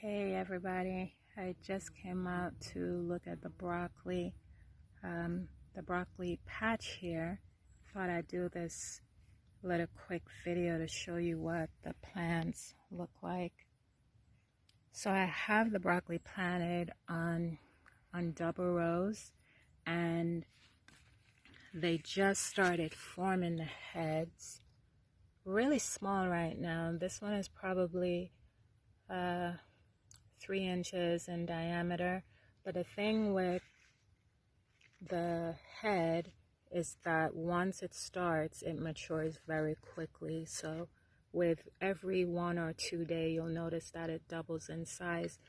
Hey everybody, I just came out to look at the broccoli patch here. Thought I'd do this little quick video to show you what the plants look like. So I have the broccoli planted on double rows, and they just started forming the heads. Really small right now. This one is probably 3 inches in diameter, but the thing with the head is that once it starts, it matures very quickly. So with every 1 or 2 day, you'll notice that it doubles in size.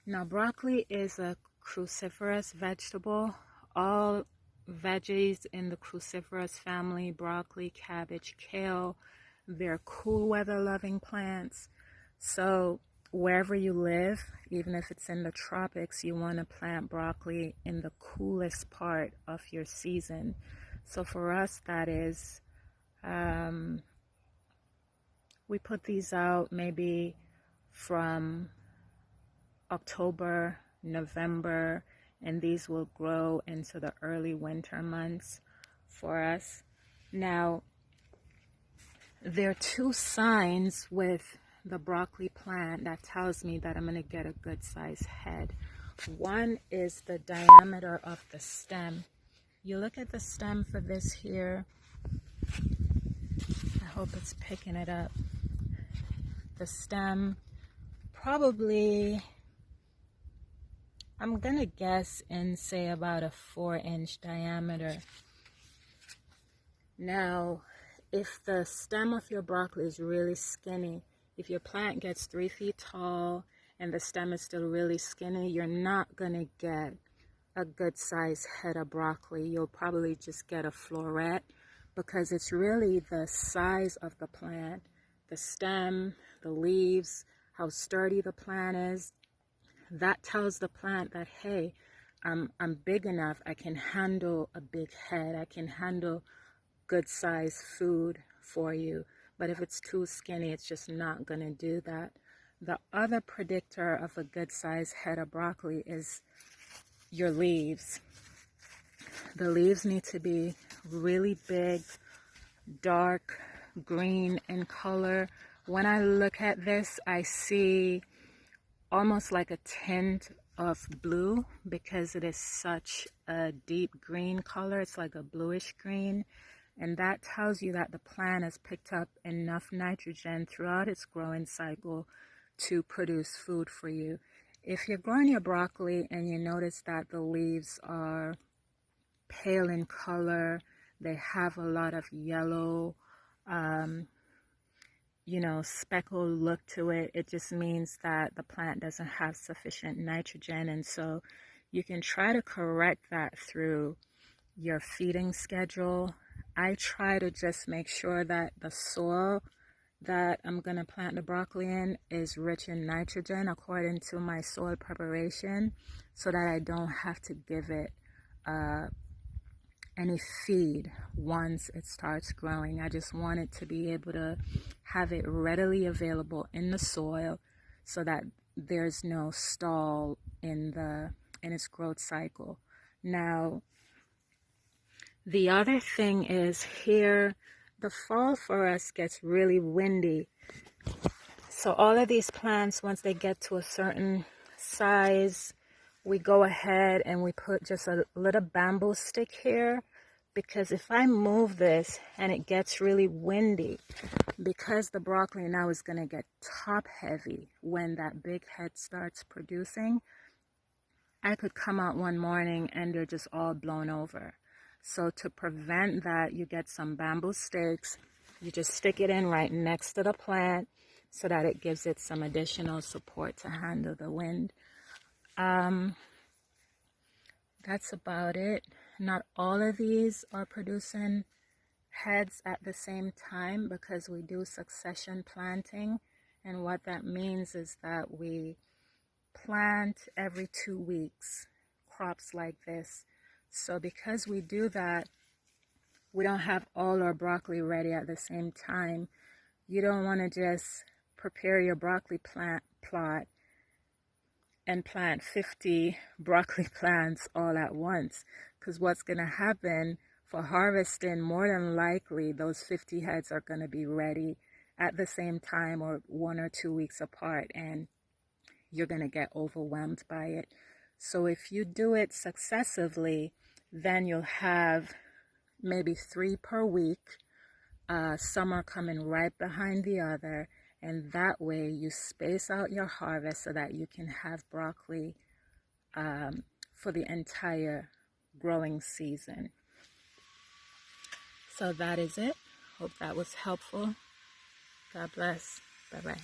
Now, broccoli is a cruciferous vegetable. All veggies in the cruciferous family, broccoli, cabbage, kale, they're cool weather loving plants. So wherever you live, even if it's in the tropics, you want to plant broccoli in the coolest part of your season. So for us, that is, we put these out maybe from October, November, and these will grow into the early winter months for us. Now, there are 2 signs with the broccoli plant that tells me that I'm going to get a good size head. One is the diameter of the stem. You look at the stem for this here. I hope it's picking it up. The stem, probably, I'm going to guess in say about a 4-inch diameter. Now, if the stem of your broccoli is really skinny, if your plant gets 3 feet tall and the stem is still really skinny, you're not going to get a good size head of broccoli. You'll probably just get a floret, because it's really the size of the plant, the stem, the leaves, how sturdy the plant is. That tells the plant that, hey, I'm big enough, I can handle a big head, I can handle good size food for you. But if it's too skinny, it's just not going to do that. The other predictor of a good size head of broccoli is your leaves. The leaves need to be really big, dark green in color. When I look at this, I see almost like a tint of blue, because it is such a deep green color. It's like a bluish green. And that tells you that the plant has picked up enough nitrogen throughout its growing cycle to produce food for you. If you're growing your broccoli and you notice that the leaves are pale in color, they have a lot of yellow, speckled look to it, it just means that the plant doesn't have sufficient nitrogen. And so you can try to correct that through your feeding schedule. I try to just make sure that the soil that I'm going to plant the broccoli in is rich in nitrogen according to my soil preparation, so that I don't have to give it any feed once it starts growing. I just want it to be able to have it readily available in the soil, so that there's no stall in its growth cycle. Now, the other thing is here, the fall for us gets really windy. So all of these plants, once they get to a certain size, we go ahead and we put just a little bamboo stick here, because if I move this and it gets really windy, because the broccoli now is going to get top heavy when that big head starts producing, I could come out one morning and they're just all blown over. So to prevent that, you get some bamboo sticks, you just stick it in right next to the plant so that it gives it some additional support to handle the wind. That's about it. Not all of these are producing heads at the same time, because we do succession planting. And what that means is that we plant every 2 weeks crops like this. So because we do that, we don't have all our broccoli ready at the same time. You don't want to just prepare your broccoli plot and plant 50 broccoli plants all at once, because what's going to happen for harvesting, more than likely those 50 heads are going to be ready at the same time or 1 or 2 weeks apart, and you're going to get overwhelmed by it. So if you do it successively, then you'll have maybe 3 per week. Some are coming right behind the other, and that way you space out your harvest so that you can have broccoli for the entire growing season. So that is it. Hope that was helpful. God bless. Bye-bye.